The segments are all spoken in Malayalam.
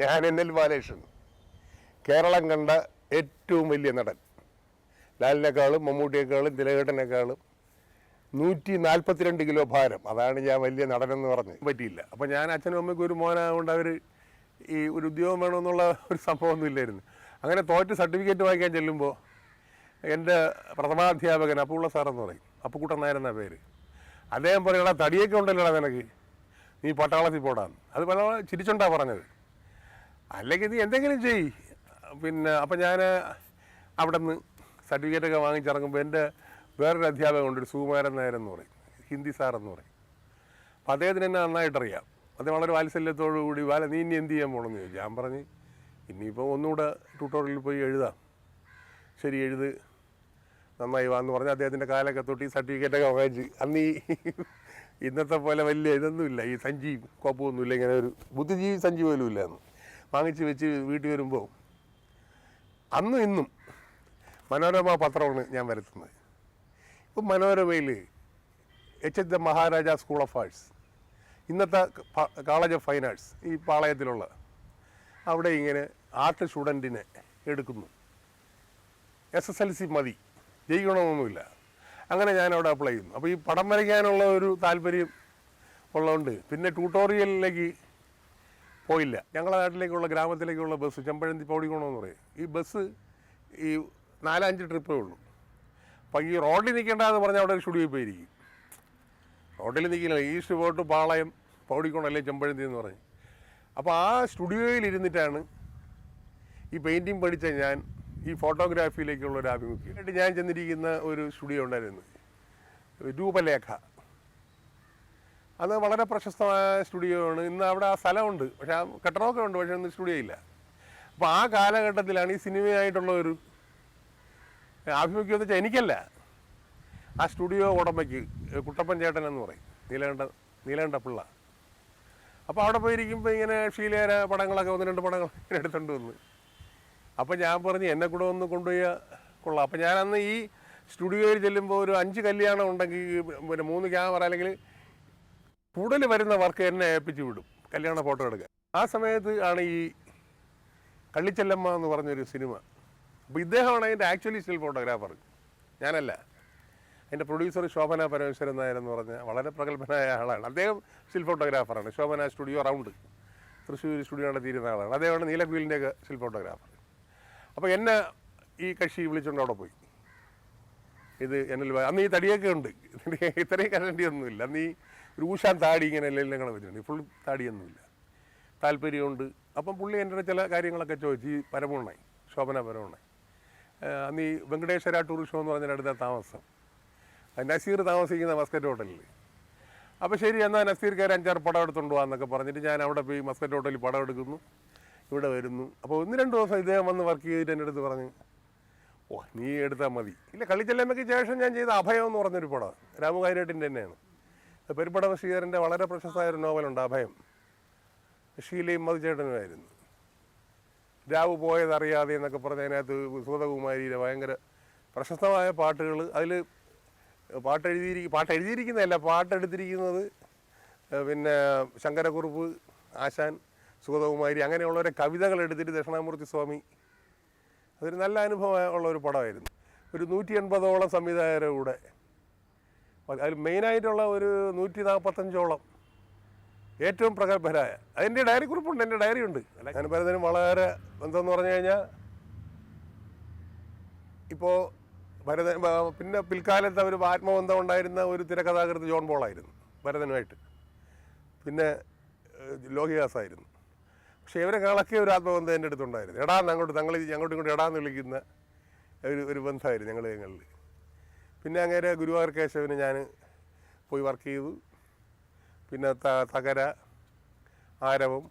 ഞാൻ NL ബാലകൃഷ്ണൻ, കേരളം കണ്ട ഏറ്റവും വലിയ നടൻ. ലാലിനേക്കാളും മമ്മൂട്ടിയേക്കാളും തിലകേട്ടനേക്കാളും 142 കിലോ ഭാരം. അതാണ് ഞാൻ വലിയ നടനെന്ന് പറഞ്ഞ് പറ്റിയില്ല. അപ്പോൾ ഞാൻ അച്ഛനും അമ്മയ്ക്കും ഒരു മോനായതുകൊണ്ട് അവർ ഈ ഒരു ഉദ്യോഗം വേണമെന്നുള്ള ഒരു സംഭവമൊന്നും ഇല്ലായിരുന്നു. അങ്ങനെ തോറ്റ് സർട്ടിഫിക്കറ്റ് വാങ്ങിക്കാൻ ചെല്ലുമ്പോൾ എൻ്റെ പ്രഥമാധ്യാപകൻ അപ്പുള്ള സാറെന്ന് പറയും, അപ്പുക്കുട്ടൻ നായരെന്ന പേര്. അദ്ദേഹം പറയണ തടിയൊക്കെ ഉണ്ടല്ലോടാ നിനക്ക്, നീ പട്ടാളത്തിൽ പോടാന്ന്. അത് പല ചിരിച്ചുണ്ടാ പറഞ്ഞത്. അല്ലെങ്കിൽ നീ എന്തെങ്കിലും ചെയ്യ്. പിന്നെ അപ്പം ഞാൻ അവിടെ നിന്ന് സർട്ടിഫിക്കറ്റൊക്കെ വാങ്ങിച്ചിറങ്ങുമ്പോൾ എൻ്റെ വേറൊരു അധ്യാപകനുണ്ട്, ഒരു സുകുമാരൻ നായരെന്ന് പറയും, ഹിന്ദി സാറെന്ന് പറയും. അപ്പം അദ്ദേഹത്തിന് എന്നെ നന്നായിട്ടറിയാം. അദ്ദേഹം വളരെ വാത്സല്യത്തോടു കൂടി നീ ഇനി എന്ത് ചെയ്യാൻ പോകണമെന്ന് ചോദിച്ചു. ഞാൻ പറഞ്ഞ് ഇനിയിപ്പോൾ ഒന്നുകൂടെ ട്യൂട്ടോറിയലിൽ പോയി എഴുതാം. ശരി, എഴുത്, നന്നായി വാന്ന് പറഞ്ഞ് അദ്ദേഹത്തിൻ്റെ കാലൊക്കെ തൊട്ട് ഈ സർട്ടിഫിക്കറ്റൊക്കെ വാങ്ങിച്ച്. അന്ന് ഈ ഇന്നത്തെ പോലെ വലിയ ഇതൊന്നുമില്ല, ഈ സഞ്ചിയും കോപ്പമൊന്നുമില്ല, ഇങ്ങനെ ഒരു ബുദ്ധിജീവി സഞ്ചി പോലും ഇല്ലായിരുന്നു. വാങ്ങിച്ച് വെച്ച് വീട്ടിൽ വരുമ്പോൾ അന്നും ഇന്നും മനോരമ പത്രമാണ് ഞാൻ വരുത്തുന്നത്. ഇപ്പം മനോരമയിൽ HH Maharaja school of arts, ഇന്നത്തെ കോളേജ് ഓഫ് ഫൈൻ ആർട്സ്, ഈ പാളയത്തിലുള്ള അവിടെ ഇങ്ങനെ ആർട്ട് സ്റ്റുഡൻറ്റിനെ എടുക്കുന്നു. SSLC മതി, ജയിക്കണമെന്നൊന്നുമില്ല. അങ്ങനെ ഞാനവിടെ അപ്ലൈ ചെയ്യുന്നു. അപ്പോൾ ഈ പടം വരയ്ക്കാനുള്ള ഒരു താല്പര്യം ഉള്ളതുകൊണ്ട് പിന്നെ ട്യൂട്ടോറിയലിലേക്ക് പോയില്ല. ഞങ്ങളുടെ നാട്ടിലേക്കുള്ള ഗ്രാമത്തിലേക്കുള്ള ബസ് ചെമ്പഴന്തി പൗടിക്കണമെന്ന് പറയും. ഈ ബസ് ഈ 4-5 ട്രിപ്പേ ഉള്ളൂ. അപ്പോൾ ഈ റോഡിൽ നിൽക്കേണ്ടതെന്ന് പറഞ്ഞാൽ അവിടെ ഒരു സ്റ്റുഡിയോയിൽ പോയിരിക്കും. റോഡിൽ നിൽക്കില്ല, ഈസ്റ്റ് പോയിട്ട് പാളയം പൗടിക്കോണം അല്ലേ ചെമ്പഴന്തി എന്ന് പറയും. അപ്പോൾ ആ സ്റ്റുഡിയോയിൽ ഇരുന്നിട്ടാണ് ഈ പെയിൻറ്റിങ് പഠിച്ച ഞാൻ ഈ ഫോട്ടോഗ്രാഫിയിലേക്കുള്ള ഒരു ആഭിമുഖ്യം. ഞാൻ ചെന്നിരിക്കുന്ന ഒരു സ്റ്റുഡിയോ ഉണ്ടായിരുന്നു, രൂപലേഖ. അത് വളരെ പ്രശസ്തമായ സ്റ്റുഡിയോ ആണ്. ഇന്ന് അവിടെ ആ സ്ഥലമുണ്ട്, പക്ഷേ ആ കെട്ടിടമൊക്കെ ഉണ്ട്, പക്ഷേ ഇന്ന് സ്റ്റുഡിയോ ഇല്ല. അപ്പോൾ ആ കാലഘട്ടത്തിലാണ് ഈ സിനിമയായിട്ടുള്ള ഒരു ആഭിമുഖ്യം എന്ന് വെച്ചാൽ എനിക്കല്ല, ആ സ്റ്റുഡിയോ ഉടമയ്ക്ക്, കുട്ടപ്പൻ ചേട്ടൻ എന്ന് പറയും, നീലകണ്ഠ പിള്ള. അപ്പോൾ അവിടെ പോയിരിക്കുമ്പോൾ ഇങ്ങനെ ഷീലേര പടങ്ങളൊക്കെ 1-2 പടങ്ങൾ ഇങ്ങനെ എടുത്തുകൊണ്ട് വന്ന്. അപ്പോൾ ഞാൻ പറഞ്ഞ് എന്നെ കൂടെ ഒന്ന് കൊണ്ടുപോയി കൊള്ളാം. അപ്പോൾ ഞാനന്ന് ഈ സ്റ്റുഡിയോയിൽ ചെല്ലുമ്പോൾ ഒരു 5 കല്യാണം ഉണ്ടെങ്കിൽ പിന്നെ 3 ക്യാമറ അല്ലെങ്കിൽ കൂടുതൽ വരുന്ന വർക്ക് എന്നെ ഏൽപ്പിച്ച് വിടും കല്യാണ ഫോട്ടോ എടുക്കാൻ. ആ സമയത്ത് ആണ് ഈ കള്ളിച്ചെല്ലമ്മ എന്ന് പറഞ്ഞൊരു സിനിമ. അപ്പോൾ ഇദ്ദേഹമാണ് അതിൻ്റെ ആക്ച്വലി സ്റ്റിൽ ഫോട്ടോഗ്രാഫർ, ഞാനല്ല. അതിൻ്റെ പ്രൊഡ്യൂസർ ശോഭന പരമേശ്വരൻ നായർ എന്ന് പറഞ്ഞ വളരെ പ്രഗത്ഭനായ ആളാണ്. അദ്ദേഹം സ്റ്റിൽ ഫോട്ടോഗ്രാഫറാണ്. Shobhana studio round Thrissur studio നടത്തിയിരുന്ന ആളാണ്. അദ്ദേഹമാണ് നീലക്കുയിലിൻ്റെയൊക്കെ സ്റ്റിൽ ഫോട്ടോഗ്രാഫർ. അപ്പോൾ എന്നെ ഈ കക്ഷി വിളിച്ചുകൊണ്ട് അവിടെ പോയി. ഇത് അന്ന് ഈ തടിയൊക്കെ ഉണ്ട്, ഇത്രയും കരണ്ടിയൊന്നുമില്ല. അന്ന് ഈ രൂഷാൻ താടി ഇങ്ങനെ എല്ലാം കൂടെ വെച്ചിട്ടുണ്ട്, ഫുൾ താടിയൊന്നുമില്ല. താല്പര്യമുണ്ട്. അപ്പം പുള്ളി എൻ്റെ ചില കാര്യങ്ങളൊക്കെ ചോദിച്ചു. ഈ പരമണ്ണായി, ശോഭന പരമണ്ണായി, അന്ന് ഈ വെങ്കടേശ്വര ടൂറിസം എന്ന് പറഞ്ഞതിനടുത്ത താമസം, നസീർ താമസിക്കുന്ന മസ്കറ്റ് ഹോട്ടലിൽ. അപ്പോൾ ശരി, എന്നാൽ നസീർക്കാർ 5-6 പടം എടുത്തുകൊണ്ട് പോകാമെന്നൊക്കെ പറഞ്ഞിട്ട് ഞാൻ അവിടെ പോയി മസ്കറ്റ് ഹോട്ടലിൽ പടം എടുക്കുന്നു, ഇവിടെ വരുന്നു. അപ്പോൾ 1-2 ദിവസം ഇദ്ദേഹം വന്ന് വർക്ക് ചെയ്തിട്ട് എൻ്റെ അടുത്ത് പറഞ്ഞ്, ഓ നീ എടുത്താൽ മതി. ഇല്ല, കള്ളിച്ചെല്ലമ്മയ്ക്ക് ശേഷം ഞാൻ ചെയ്ത അഭയം എന്ന് പറഞ്ഞൊരു പടം രാമു കാരിയേട്ടിൻ്റെ തന്നെയാണ്. പെരുമ്പട ശ്രീധരൻ്റെ വളരെ പ്രശസ്തമായ ഒരു നോവലുണ്ട് അഭയം, ഷീലയും മധുചേട്ടനുമായിരുന്നു. രാവു പോയതറിയാതെ എന്നൊക്കെ പറഞ്ഞ അതിനകത്ത് സുഗതകുമാരിയുടെ ഭയങ്കര പ്രശസ്തമായ പാട്ടുകൾ. അതിൽ പാട്ടെഴുതിയിരിക്കുന്നതല്ല, പാട്ടെടുത്തിരിക്കുന്നത് പിന്നെ ശങ്കരക്കുറുപ്പ്, ആശാൻ, സുഗതകുമാരി, അങ്ങനെയുള്ളവരെ കവിതകൾ എടുത്തിട്ട് ദക്ഷിണാമൂർത്തി സ്വാമി. അതൊരു നല്ല അനുഭവമുള്ള ഒരു പടമായിരുന്നു. ഒരു 180ഓളം സംവിധായകരുടെ കൂടെ, അതിൽ മെയിനായിട്ടുള്ള ഒരു 145ഓളം ഏറ്റവും പ്രഗത്ഭരായ, അതിൻ്റെ ഡയറി കുറിപ്പുണ്ട്, എൻ്റെ ഡയറി ഉണ്ട്. ഞാൻ ഭരതനും വളരെ ബന്ധമെന്ന് പറഞ്ഞു കഴിഞ്ഞാൽ, ഇപ്പോൾ പിന്നെ പിൽക്കാലത്ത് അവർ ആത്മബന്ധം ഉണ്ടായിരുന്ന ഒരു തിരക്കഥാകൃത്ത് ജോൺ പോളായിരുന്നു ഭരതനുമായിട്ട്, പിന്നെ ലോഹിദാസായിരുന്നു. പക്ഷേ ഇവരെ കളക്കിയ ഒരു ആത്മബന്ധം എൻ്റെ അടുത്തുണ്ടായിരുന്നു. അങ്ങോട്ടും ഇങ്ങോട്ടും എടാന്ന് വിളിക്കുന്ന ഒരു ബന്ധമായിരുന്നു ഞങ്ങളിൽ. പിന്നെ അങ്ങനെ ഗുരുവായൂർ കേശവന് ഞാൻ പോയി വർക്ക് ചെയ്തു. പിന്നെ തകര, ആരവം,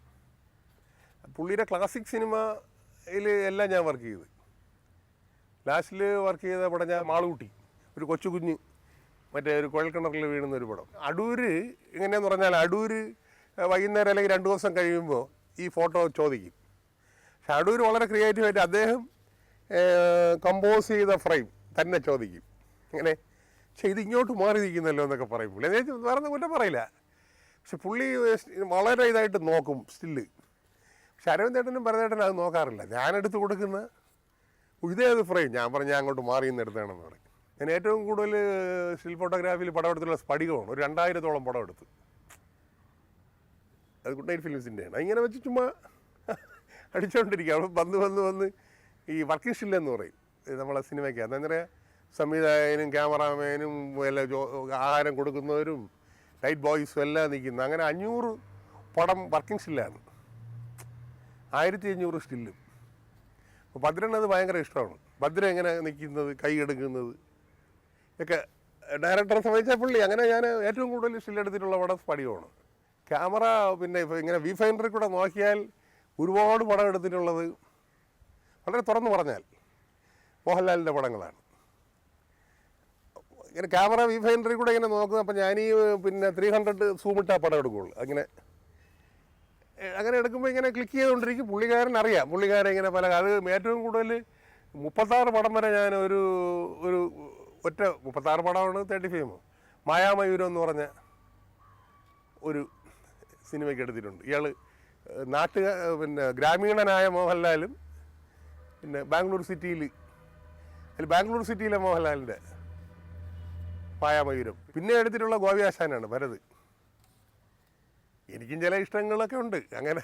പുള്ളിയുടെ ക്ലാസിക് സിനിമയിൽ എല്ലാം ഞാൻ വർക്ക് ചെയ്തു. ലാസ്റ്റിൽ വർക്ക് ചെയ്ത പടം ഞാൻ മാളൂട്ടി, ഒരു കൊച്ചു കുഞ്ഞ് മറ്റേ ഒരു കുഴൽക്കിണറിൽ വീഴുന്ന ഒരു പടം. അടൂര് എങ്ങനെയാന്ന് പറഞ്ഞാൽ, അടൂര് വൈകുന്നേരം അല്ലെങ്കിൽ 2 ദിവസം കഴിയുമ്പോൾ ഈ ഫോട്ടോ ചോദിക്കും. പക്ഷെ അടൂർ വളരെ ക്രിയേറ്റീവായിട്ട് അദ്ദേഹം കമ്പോസ് ചെയ്ത ഫ്രെയിം തന്നെ ചോദിക്കും. ഇങ്ങനെ പക്ഷെ ഇത് ഇങ്ങോട്ട് മാറി നിൽക്കുന്നല്ലോ എന്നൊക്കെ പറയും പുള്ളി. വേറെ കുറ്റം പറയില്ല, പക്ഷെ പുള്ളി വളരെ ഇതായിട്ട് നോക്കും സ്റ്റില്ല്. പക്ഷെ അരവിന്ദേട്ടനും ഭരതേട്ടനും അത് നോക്കാറില്ല. ഞാനെടുത്ത് കൊടുക്കുന്ന ഇതേത് ഫ്രെയിം ഞാൻ പറഞ്ഞ ഞാൻ അങ്ങോട്ട് മാറി നിന്ന് എടുത്തതാണെന്ന് പറയും. ഞാൻ ഏറ്റവും കൂടുതൽ സ്റ്റിൽ ഫോട്ടോഗ്രാഫിയിൽ പടം എടുത്തുള്ള സ്ഫടികമാണ്. ഒരു 2000-ഓളം പടം എടുത്ത്. അത് ഗുഡ് നൈറ്റ് ഫിലിംസിൻ്റെയാണ്. ഇങ്ങനെ വെച്ച് ചുമ്മാ അടിച്ചുകൊണ്ടിരിക്കുക. അവിടെ വന്ന് ഈ വർക്കിംഗ് സ്റ്റില്ലെന്ന് പറയും നമ്മളെ സിനിമയ്ക്ക്. അതെന്താ സംവിധായകനും ക്യാമറാമാനും എല്ലാം ആഹാരം കൊടുക്കുന്നവരും ലൈറ്റ് ബോയ്സും എല്ലാം നിൽക്കുന്നു. അങ്ങനെ 500 പടം വർക്കിംഗ് സ്റ്റില്ലാണ്, 1500 സ്റ്റില്ലും. അപ്പോൾ ഭദ്രനത് ഭയങ്കര ഇഷ്ടമാണ്. ഭദ്ര എങ്ങനെ നിൽക്കുന്നത്, കൈ എടുക്കുന്നത് ഒക്കെ ഡയറക്ടറെ സംബന്ധിച്ച പുള്ളി. അങ്ങനെ ഞാൻ ഏറ്റവും കൂടുതൽ സ്റ്റില്ലെടുത്തിട്ടുള്ള പടം സ്ഫടികമാണ്. ക്യാമറ പിന്നെ ഇങ്ങനെ വി ഫൈൻഡറിൽ കൂടെ നോക്കിയാൽ ഒരുപാട് പടം എടുത്തിട്ടുള്ളത് വളരെ തുറന്നു പറഞ്ഞാൽ മോഹൻലാലിൻ്റെ പടങ്ങളാണ്. ഇങ്ങനെ ക്യാമറ വി ഫൈൻഡറിൽ കൂടെ ഇങ്ങനെ നോക്കുന്നത്. അപ്പം ഞാനീ പിന്നെ 300 സൂമിട്ടാ പടം എടുക്കുകയുള്ളൂ. അങ്ങനെ എടുക്കുമ്പോൾ ഇങ്ങനെ ക്ലിക്ക് ചെയ്തുകൊണ്ടിരിക്കും. പുള്ളിക്കാരൻ അറിയാം, പുള്ളിക്കാരൻ ഇങ്ങനെ പല അത് ഏറ്റവും കൂടുതൽ 36 പടം വരെ ഞാൻ ഒരു ഒറ്റ 36 പടമാണ് 35. മായാമയൂരം എന്ന് പറഞ്ഞ ഒരു സിനിമയ്ക്ക് എടുത്തിട്ടുണ്ട്. ഇയാൾ പിന്നെ ഗ്രാമീണനായ മോഹൻലാലും പിന്നെ ബാംഗ്ലൂർ സിറ്റിയിലെ മോഹൻലാലിൻ്റെ മായാമയൂരം. പിന്നെ എടുത്തിട്ടുള്ള ഗോപിയാശാനാണ് ഭരത്. എനിക്കും ചില ഇഷ്ടങ്ങളൊക്കെ ഉണ്ട്. അങ്ങനെ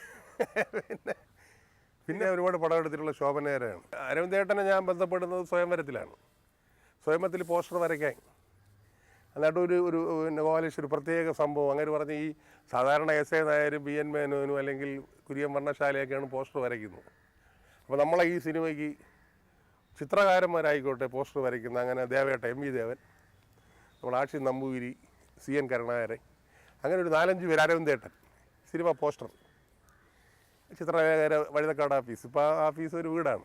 പിന്നെ ഒരുപാട് പടം എടുത്തിട്ടുള്ള ശോഭനേരയാണ്. അരവിന്ദേട്ടനെ ഞാൻ ബന്ധപ്പെടുന്നത് സ്വയംവരത്തിലാണ്. സ്വയംവരത്തിൽ പോസ്റ്റർ വരയ്ക്കാൻ എന്നിട്ട് ഒരു പിന്നെ കോലേജ് ഒരു പ്രത്യേക സംഭവം. അങ്ങനെ പറഞ്ഞ് ഈ സാധാരണ എസ് എ നായരും ബി എൻ മേനോനും അല്ലെങ്കിൽ കുര്യൻ വർണ്ണശാലയൊക്കെയാണ് പോസ്റ്റർ വരയ്ക്കുന്നത്. അപ്പോൾ നമ്മളെ ഈ സിനിമയ്ക്ക് ചിത്രകാരന്മാരായിക്കോട്ടെ പോസ്റ്റർ വരയ്ക്കുന്ന അങ്ങനെ ദേവേട്ട എം വി ദേവൻ, നമ്മൾ ആക്ഷി നമ്പൂതിരി, സി എൻ കരുണാകരൻ, അങ്ങനെ ഒരു 4-5 പേര്. അരവിന്ദേട്ടൻ സിനിമ പോസ്റ്റർ, ചിത്രകാര വഴുതക്കാട് ഓഫീസ്. ഇപ്പോൾ ആ ഓഫീസ് ഒരു വീടാണ്.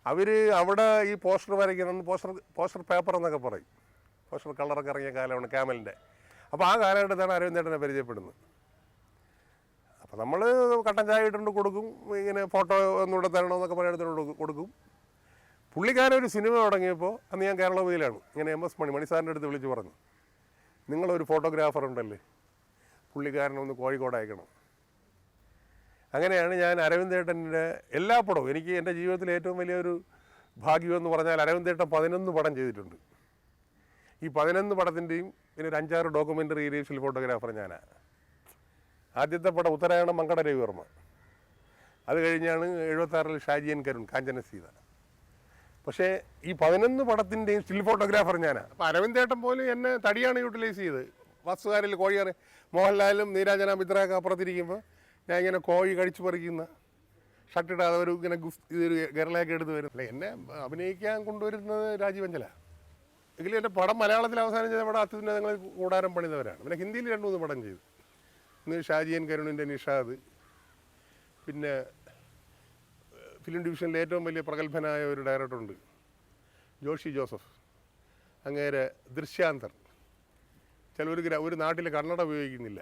അവർ അവിടെ ഈ പോസ്റ്റർ വരയ്ക്കുന്ന പോസ്റ്റർ പേപ്പർ എന്നൊക്കെ പറയും. പോസ്റ്റർ കളറൊക്കെ ഇറങ്ങിയ കാലമാണ് ക്യാമലിൻ്റെ. അപ്പോൾ ആ കാലഘട്ടത്താണ് അരവിന്ദേട്ടനെ പരിചയപ്പെടുന്നത്. അപ്പോൾ നമ്മൾ കട്ടൻ ചായ ഇട്ടുകൊണ്ട് കൊടുക്കും, ഇങ്ങനെ ഫോട്ടോ ഒന്നുകൂടെ തരണമെന്നൊക്കെ പറയുന്നിടത്തോട് കൊടുക്കും. പുള്ളിക്കാരൻ ഒരു സിനിമ തുടങ്ങിയപ്പോൾ അന്ന് ഞാൻ കേരളവിലാണ്. ഇങ്ങനെ MS മണിസാറിൻ്റെ അടുത്ത് വിളിച്ച് പറഞ്ഞു, നിങ്ങളൊരു ഫോട്ടോഗ്രാഫർ ഉണ്ടല്ലേ, പുള്ളിക്കാരനൊന്ന് കോഴിക്കോട് അയക്കണം. അങ്ങനെയാണ് ഞാൻ അരവിന്ദേട്ടൻ്റെ എല്ലാ പടവും, എനിക്ക് എൻ്റെ ജീവിതത്തിലെ ഏറ്റവും വലിയൊരു ഭാഗ്യമെന്ന് പറഞ്ഞാൽ അരവിന്ദേട്ടൻ 11 പടം ചെയ്തിട്ടുണ്ട്. ഈ 11 പടത്തിൻ്റെയും പിന്നെ ഒരു 5-6 ഡോക്യുമെൻ്ററി റീൽസിൽ ഫോട്ടോഗ്രാഫർ ഞാനാണ്. ആദ്യത്തെ പടം ഉത്തരായണം മങ്കട രവിവർമ്മ. അത് കഴിഞ്ഞാണ് 76-ൽ ഷാജി എൻ കരുൺ കാഞ്ചന സീത. പക്ഷേ ഈ 11 പടത്തിൻ്റെയും സ്റ്റിൽ ഫോട്ടോഗ്രാഫർ ഞാനാണ്. അപ്പോൾ അരവിന്ദേട്ടൻ പോലും എന്നെ തടിയാണ് യൂട്ടിലൈസ് ചെയ്ത്. വസ്തുകാരിൽ കോഴിക്കറി മോഹൻലാലും നീരാജന മിത്രയൊക്കെ അപ്പുറത്തിരിക്കുമ്പോൾ ഞാൻ ഇങ്ങനെ കോഴി കഴിച്ചു പറിക്കുന്ന ഷർട്ടിടാതെ ഒരു ഇങ്ങനെ ഇതൊരു ഗരളയൊക്കെ എടുത്ത് വരും. അല്ല, എന്നെ അഭിനയിക്കാൻ കൊണ്ടുവരുന്നത് രാജീവഞ്ചല. എങ്കിലും എൻ്റെ പടം മലയാളത്തിൽ അവസാനം ചെയ്ത പടം അത്യുന്നതങ്ങളിൽ കൂടാരം പണിതവരാണ്. പിന്നെ ഹിന്ദിയിൽ 2-3 പടം ചെയ്തു. ഇന്ന് ഷാജി എൻ കരുണിൻ്റെ നിഷാദ്, പിന്നെ ഫിലിം ഡിവിഷനിലെ ഏറ്റവും വലിയ പ്രഗത്ഭനായ ഒരു ഡയറക്ടറുണ്ട് ജോഷി ജോസഫ്, അങ്ങേരെ ദൃശ്യാന്തർ. ഒരു നാട്ടിൽ കന്നഡ ഉപയോഗിക്കുന്നില്ല,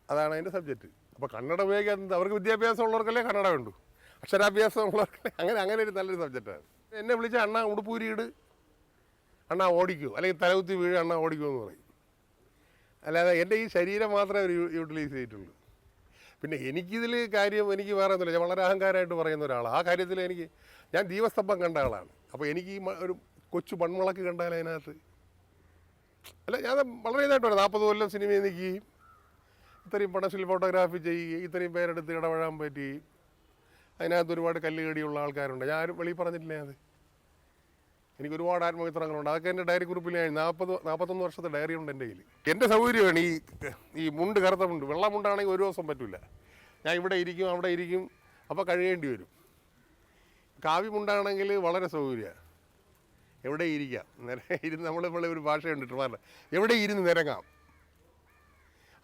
അതാണ് അതിൻ്റെ സബ്ജക്റ്റ്. അപ്പോൾ കന്നഡ ഉപയോഗിക്കാൻ അവർക്ക് വിദ്യാഭ്യാസം ഉള്ളവർക്കല്ലേ കന്നഡ വേണ്ടു, അക്ഷരാഭ്യാസം ഉള്ളവർക്കല്ലേ. അങ്ങനെ ഒരു നല്ലൊരു സബ്ജക്റ്റാണ്. എന്നെ വിളിച്ച അണ്ണ ഉടുപ്പൂരിയിട്, അണ്ണ ഓടിക്കൂ, അല്ലെങ്കിൽ തലകുത്തി വീഴ്, അണ്ണ ഓടിക്കൂ എന്ന് പറയും. അല്ലാതെ എൻ്റെ ഈ ശരീരം മാത്രമേ അവർ യൂട്ടിലൈസ് ചെയ്തിട്ടുള്ളൂ. പിന്നെ എനിക്കിതിൽ കാര്യം എനിക്ക് വേറെ ഒന്നുമില്ല. ഞാൻ വളരെ അഹങ്കാരമായിട്ട് പറയുന്ന ഒരാളാണ്. ആ കാര്യത്തിൽ ഞാൻ ദീപസ്തംഭം കണ്ട ആളാണ്. അപ്പോൾ എനിക്ക് ഈ ഒരു കൊച്ചു മൺവിളക്ക് കണ്ടാൽ അതിനകത്ത് അല്ല, ഞാൻ വളരെ ഇതായിട്ട് പറയാം. 40 കൊല്ലം സിനിമയിൽ നിൽക്കുകയും ഇത്രയും പടത്തിൽ ഫോട്ടോഗ്രാഫി ചെയ്യുകയും ഇത്രയും പേരെടുത്ത് ഇടപെടാൻ പറ്റുകയും അതിനകത്ത് ഒരുപാട് കല്ലുകടിയുള്ള ആൾക്കാരുണ്ട്. ഞാൻ ആരും വെളിയിൽ പറഞ്ഞിട്ടില്ലേ. അത് എനിക്ക് ഒരുപാട് ആത്മമിത്രങ്ങളുണ്ട്. അതൊക്കെ എൻ്റെ ഡയറി കുറിപ്പിൽ 41 വർഷത്തെ ഡയറി ഉണ്ട് എൻ്റെ കയ്യിൽ. എൻ്റെ സൗകര്യമാണ് ഈ മുണ്ട്, കറുത്ത മുണ്ട്. വെള്ള മുണ്ടാണെങ്കിൽ ഒരു ദിവസം പറ്റില്ല. ഞാൻ ഇവിടെ ഇരിക്കും, അവിടെ ഇരിക്കും, അപ്പോൾ കഴിയേണ്ടി വരും. കാവ്യ മുണ്ടാണെങ്കിൽ വളരെ സൗകര്യമാണ്, എവിടെ ഇരിക്കാം, ഇരുന്ന് നമ്മളിപ്പോൾ ഒരു ഭാഷയുണ്ട് ട്രിവാൻഡ്രം, എവിടെ ഇരുന്ന് നിരങ്ങാം.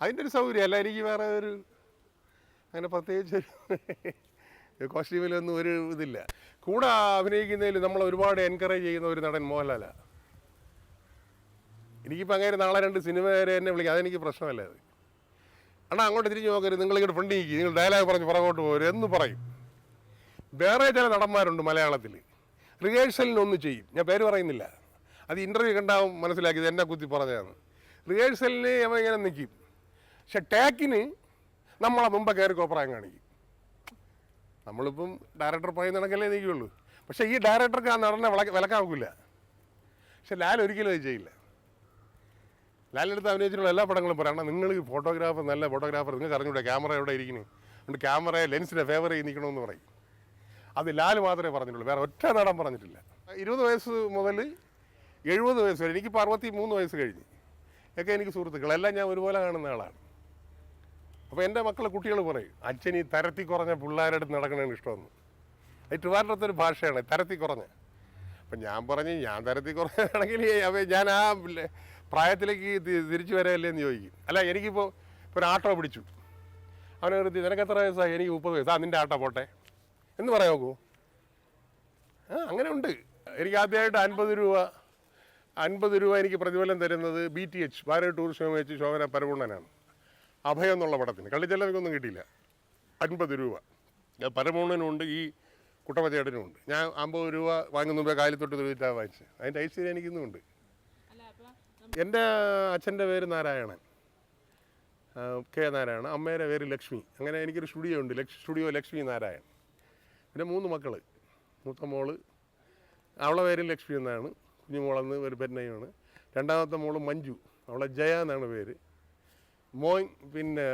അതിൻ്റെ ഒരു സൗകര്യം അല്ല. എനിക്ക് വേറെ അങ്ങനെ പ്രത്യേകിച്ച് കോസ്റ്റ്യൂമിലൊന്നും ഒരു ഇതില്ല. കൂടെ അഭിനയിക്കുന്നതിൽ നമ്മൾ ഒരുപാട് എൻകറേജ് ചെയ്യുന്ന ഒരു നടൻ മോഹൻലാലാണ്. എനിക്കിപ്പോൾ അങ്ങനെ നാളെ 2 സിനിമ വരെ എന്നെ വിളിക്കും, അതെനിക്ക് പ്രശ്നമല്ല. അത് അണ്ണാ അങ്ങോട്ട് തിരിഞ്ഞ് നോക്കരുത്, നിങ്ങളിങ്ങോട്ട് ഫ്രണ്ട് നിൽക്കുക, നിങ്ങൾ ഡയലോഗ് പറഞ്ഞ് പുറകോട്ട് പോകരുത് എന്ന് പറയും. വേറെ ചില നടന്മാരുണ്ട് മലയാളത്തിൽ, റിഹേഴ്സലിനൊന്ന് ചെയ്യും. ഞാൻ പേര് പറയുന്നില്ല, അത് ഇൻ്റർവ്യൂ കണ്ടാവും മനസ്സിലാക്കിയത് എന്നെ കുത്തി പറഞ്ഞതാണ്. റിഹേഴ്സലിന് അവൻ ഇങ്ങനെ നിൽക്കും, പക്ഷെ ടേക്കിന് നമ്മളെ മുമ്പ് കയറി കോപ്രായം കാണിക്കും. നമ്മളിപ്പം ഡയറക്ടർ പറയുന്ന കണക്കല്ലേ നിൽക്കുകയുള്ളൂ. പക്ഷേ ഈ ഡയറക്ടർക്ക് ആ നടനെ വിലക്കാവില്ല. പക്ഷെ ലാൽ ഒരിക്കലും അത് ചെയ്യില്ല. ലാലിനടുത്ത് അഭിനയിച്ചിട്ടുള്ള എല്ലാ പടങ്ങളും പറയണം, നിങ്ങൾ ഫോട്ടോഗ്രാഫർ, നല്ല ഫോട്ടോഗ്രാഫർ, നിങ്ങൾക്ക് അറിഞ്ഞൂടെ ക്യാമറ എവിടെ ഇരിക്കുന്നു, അതുകൊണ്ട് ക്യാമറയെ ലെൻസിനെ ഫേവർ ചെയ്ത് നിൽക്കണമെന്ന് പറയും. അത് ലാൽ മാത്രമേ പറഞ്ഞിട്ടുള്ളൂ, വേറെ ഒറ്റ നടൻ പറഞ്ഞിട്ടില്ല. 20 വയസ്സ് മുതൽ 70 വയസ്സ് വരെ, എനിക്കിപ്പോൾ 63 വയസ്സ് കഴിഞ്ഞ് ഒക്കെ എനിക്ക് സുഹൃത്തുക്കളെല്ലാം ഞാൻ ഒരുപോലെ കാണുന്ന ആളാണ്. അപ്പോൾ എൻ്റെ മക്കളെ കുട്ടികൾ പറയും, അച്ഛൻ ഈ തരത്തി കുറഞ്ഞ പിള്ളേരെടുത്ത് നടക്കണമെന്ന് ഇഷ്ടമെന്ന്. അത് ട്രിവാൻഡ്രത്തൊരു ഭാഷയാണ്, തരത്തി കുറഞ്ഞ. അപ്പം ഞാൻ പറഞ്ഞു, ഞാൻ തരത്തി കുറഞ്ഞാണെങ്കിൽ ഞാൻ ആ പ്രായത്തിലേക്ക് തിരിച്ചു വരാമല്ലേ എന്ന് ചോദിക്കും. അല്ല, എനിക്കിപ്പോൾ ഒരു ആട്ടോ പിടിച്ചു, അവനെ നിർത്തി, നിനക്ക് എത്ര വയസ്സായി? എനിക്ക് 30 വയസ്സാ, നിൻ്റെ ആട്ടോ പോട്ടെ എന്ന് പറയാൻ നോക്കൂ. അങ്ങനെ ഉണ്ട്. എനിക്ക് ആദ്യമായിട്ട് 50 രൂപ എനിക്ക് പ്രതിഫലം തരുന്നത് BTH ഭാരത് ടൂറിസ്റ്റ് ഹോം വെച്ച് ശോഭന പരമൂണ്ണനാണ്. അഭയം എന്നുള്ള പടത്തിന് കള്ളിച്ചെലവിക്കൊന്നും കിട്ടിയില്ല. 50 രൂപ പരമൂണ്ണനുണ്ട്, ഈ കുട്ടപ്പച്ചേട്ടനുമുണ്ട്. ഞാൻ 50 രൂപ വാങ്ങുന്ന മുമ്പേ കാലിത്തൊട്ട് തൊഴിലിട്ടാണ് വാങ്ങിച്ചത്. അതിൻ്റെ ഐശ്വര്യം എനിക്കിന്നുമുണ്ട്. എൻ്റെ അച്ഛൻ്റെ പേര് നാരായണൻ, K നാരായണൻ. അമ്മയുടെ പേര് ലക്ഷ്മി. അങ്ങനെ എനിക്കൊരു സ്റ്റുഡിയോ ഉണ്ട്, സ്റ്റുഡിയോ ലക്ഷ്മി നാരായൺ. പിന്നെ 3 മക്കൾ. മൂത്ത മോള്, അവളെ പേര് ലക്ഷ്മി എന്നാണ്, കുഞ്ഞുമോളെന്ന് ഒരു പെണ്ണയാണ്. രണ്ടാമത്തെ മോള് മഞ്ജു, അവളെ ജയ എന്നാണ് പേര്. മോൻ പിന്നെ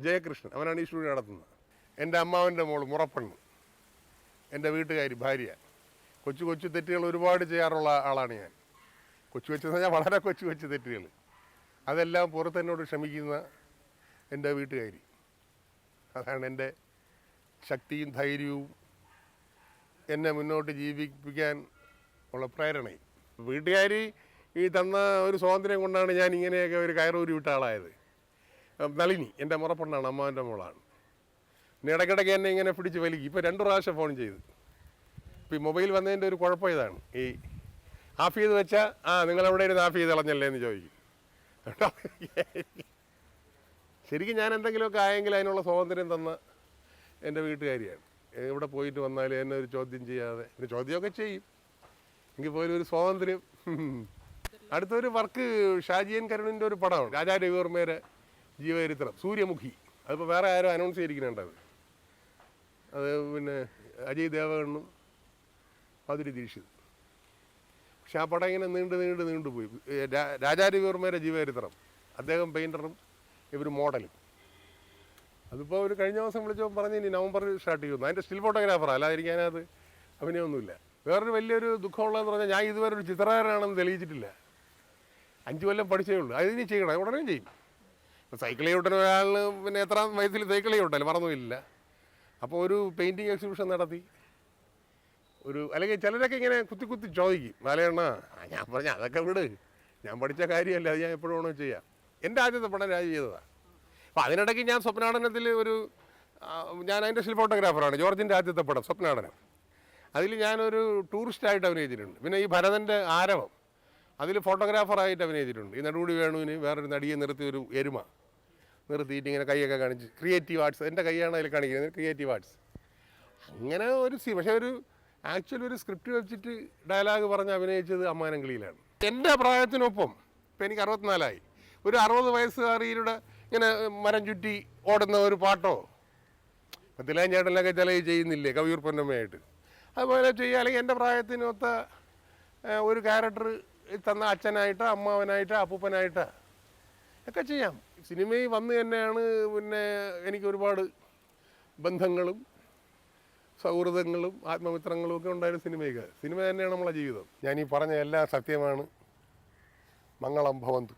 ജയകൃഷ്ണൻ, അവനാണ് ഈ സ്റ്റുഡിയോ നടത്തുന്നത്. എൻ്റെ അമ്മാവൻ്റെ മോള് മുറപ്പെണ്ണ്, എൻ്റെ വീട്ടുകാരി, ഭാര്യ. കൊച്ചു തെറ്റുകൾ ഒരുപാട് ചെയ്യാറുള്ള ആളാണ് ഞാൻ. കൊച്ചു പറഞ്ഞാൽ വളരെ കൊച്ചു തെറ്റുകൾ, അതെല്ലാം പുറത്തെന്നോട് ക്ഷമിക്കുന്ന എൻ്റെ വീട്ടുകാരി. അതാണ് എൻ്റെ ശക്തിയും ധൈര്യവും എന്നെ മുന്നോട്ട് ജീവിപ്പിക്കാൻ ഉള്ള പ്രേരണയും. വീട്ടുകാരി ഈ തന്ന ഒരു സ്വാതന്ത്ര്യം കൊണ്ടാണ് ഞാൻ ഇങ്ങനെയൊക്കെ ഒരു കയറൂരി വിട്ട ആളായത്. നളിനി എൻ്റെ മുറപ്പെണ്ണാണ്, അമ്മാവൻ്റെ മോളാണ്. പിന്നെ ഇടയ്ക്കിടയ്ക്ക് എന്നെ ഇങ്ങനെ പിടിച്ച് വലിക്കും. ഇപ്പോൾ 2 പ്രാവശ്യം ഫോൺ ചെയ്ത്. ഇപ്പോൾ ഈ മൊബൈൽ വന്നതിൻ്റെ ഒരു കുഴപ്പം ഇതാണ്, ഈ ആഫ് ചെയ്ത് വെച്ചാൽ നിങ്ങളെവിടെ ഇരുന്ന് ആഫ് ചെയ്ത് കളഞ്ഞല്ലേ എന്ന് ചോദിക്കും. ശരിക്കും ഞാൻ എന്തെങ്കിലുമൊക്കെ ആയെങ്കിൽ അതിനുള്ള സ്വാതന്ത്ര്യം തന്ന എൻ്റെ വീട്ടുകാരിയാണ്. എവിടെ പോയിട്ട് വന്നാലും എന്നെ ഒരു ചോദ്യം ചെയ്യാതെ, പിന്നെ ചോദ്യമൊക്കെ ചെയ്യും, എങ്കിൽ പോലും ഒരു സ്വാതന്ത്ര്യം. അടുത്തൊരു വർക്ക് ഷാജിയൻ കരുണിൻ്റെ ഒരു പടമാണ്, രാജാ രവിവർമ്മയുടെ ജീവചരിത്രം, സൂര്യമുഖി. അതിപ്പോൾ വേറെ ആരും അനൗൺസ് ചെയ്തിരിക്കുന്നുണ്ടത്. അത് പിന്നെ അജയ് ദേവഗണ്ണും മാധുരി ദീക്ഷിത്. പക്ഷെ ആ പടം ഇങ്ങനെ നീണ്ടുപോയി. രാജാ രവിവർമ്മയുടെ ജീവചരിത്രം, അദ്ദേഹം പെയിൻറ്ററും ഇവർ മോഡലും. അതിപ്പോൾ ഒരു കഴിഞ്ഞ ദിവസം വിളിച്ചപ്പോൾ പറഞ്ഞ് ഇനി നവംബറിൽ സ്റ്റാർട്ട് ചെയ്യുന്നു. അതിൻ്റെ സ്റ്റിൽ ഫോട്ടോഗ്രാഫറാണ്, അല്ലാതിരിക്കാനത് അഭിനയമൊന്നുമില്ല. വേറൊരു വലിയൊരു ദുഃഖമുള്ളതെന്ന് പറഞ്ഞാൽ ഞാൻ ഇതുവരെ ഒരു ചിത്രകാരനാണെന്ന് തെളിയിച്ചിട്ടില്ല. 5 കൊല്ലം പഠിച്ചേ ഉള്ളൂ. അതിനി ചെയ്യണം, ഉടനെ ചെയ്യും. ഇപ്പോൾ സൈക്കിൾ ചവിട്ടുന്ന ഒരാളിന് പിന്നെ എത്ര വയസ്സിൽ സൈക്കിൾ ചവിട്ടാലും മറന്നുമില്ല. അപ്പോൾ ഒരു പെയിൻറ്റിങ് എക്സിബിഷൻ നടത്തി. അല്ലെങ്കിൽ ചിലരൊക്കെ ഇങ്ങനെ കുത്തി ചോദിക്കും, ബാലയണ്ണ, ഞാൻ പറഞ്ഞ അതൊക്കെ വിട്, ഞാൻ പഠിച്ച കാര്യമല്ല, അത് ഞാൻ എപ്പോഴും വേണോ ചെയ്യാം. എൻ്റെ ആദ്യത്തെ പടം രാജി ചെയ്തതാണ്. അപ്പോൾ അതിനിടയ്ക്ക് ഞാൻ സ്വപ്നാടനത്തിൽ ഞാൻ അതിൻ്റെ സ്റ്റിൽ ഫോട്ടോഗ്രാഫറാണ്. ജോർജിൻ്റെ ആദ്യത്തെ പടം സ്വപ്നാടനം, അതിൽ ഞാനൊരു ടൂറിസ്റ്റായിട്ട് അഭിനയിച്ചിട്ടുണ്ട്. പിന്നെ ഈ ഭരതൻ്റെ ആരവം, അതിൽ ഫോട്ടോഗ്രാഫറായിട്ട് അഭിനയിച്ചിട്ടുണ്ട്. ഈ നെടുമുടി വേണുവിന് വേറൊരു നടിയെ നിർത്തി, ഒരു എരുമ നിർത്തിയിട്ട് ഇങ്ങനെ കൈയൊക്കെ കാണിച്ച് ക്രിയേറ്റീവ് ആർട്സ്, എൻ്റെ കൈയാണ് അതിൽ കാണിക്കുന്നത്, ക്രിയേറ്റീവ് ആർട്സ്. അങ്ങനെ ഒരു പക്ഷേ ആക്ച്വലി ഒരു സ്ക്രിപ്റ്റ് വെച്ചിട്ട് ഡയലോഗ് പറഞ്ഞ് അഭിനയിച്ചത് അമ്മാനങ്കിളിയിലാണ്. എൻ്റെ പ്രായത്തിനൊപ്പം ഇപ്പം എനിക്ക് 64ആയി, ഒരു 60 വയസ്സുകാരിയുടെ ഇങ്ങനെ മരം ചുറ്റി ഓടുന്ന ഒരു പാട്ടോ പത്തിലാം ചേട്ടനിലൊക്കെ ചില ചെയ്യുന്നില്ലേ കവിയൂർ പൊന്നമ്മയായിട്ട്, അതുപോലെ ചെയ്യുക. അല്ലെങ്കിൽ എൻ്റെ പ്രായത്തിനൊത്ത ഒരു ക്യാരക്ടർ തന്ന അച്ഛനായിട്ട്, അമ്മാവനായിട്ട്, അപ്പൂപ്പനായിട്ട് ഒക്കെ ചെയ്യാം. സിനിമയിൽ വന്ന് തന്നെയാണ് പിന്നെ എനിക്ക് ഒരുപാട് ബന്ധങ്ങളും സൗഹൃദങ്ങളും ആത്മമിത്രങ്ങളും ഒക്കെ ഉണ്ടായിരുന്ന സിനിമ തന്നെയാണ് നമ്മളെ ജീവിതം. ഞാനീ പറഞ്ഞ എല്ലാം സത്യമാണ്. മംഗളം ഭവന്തു.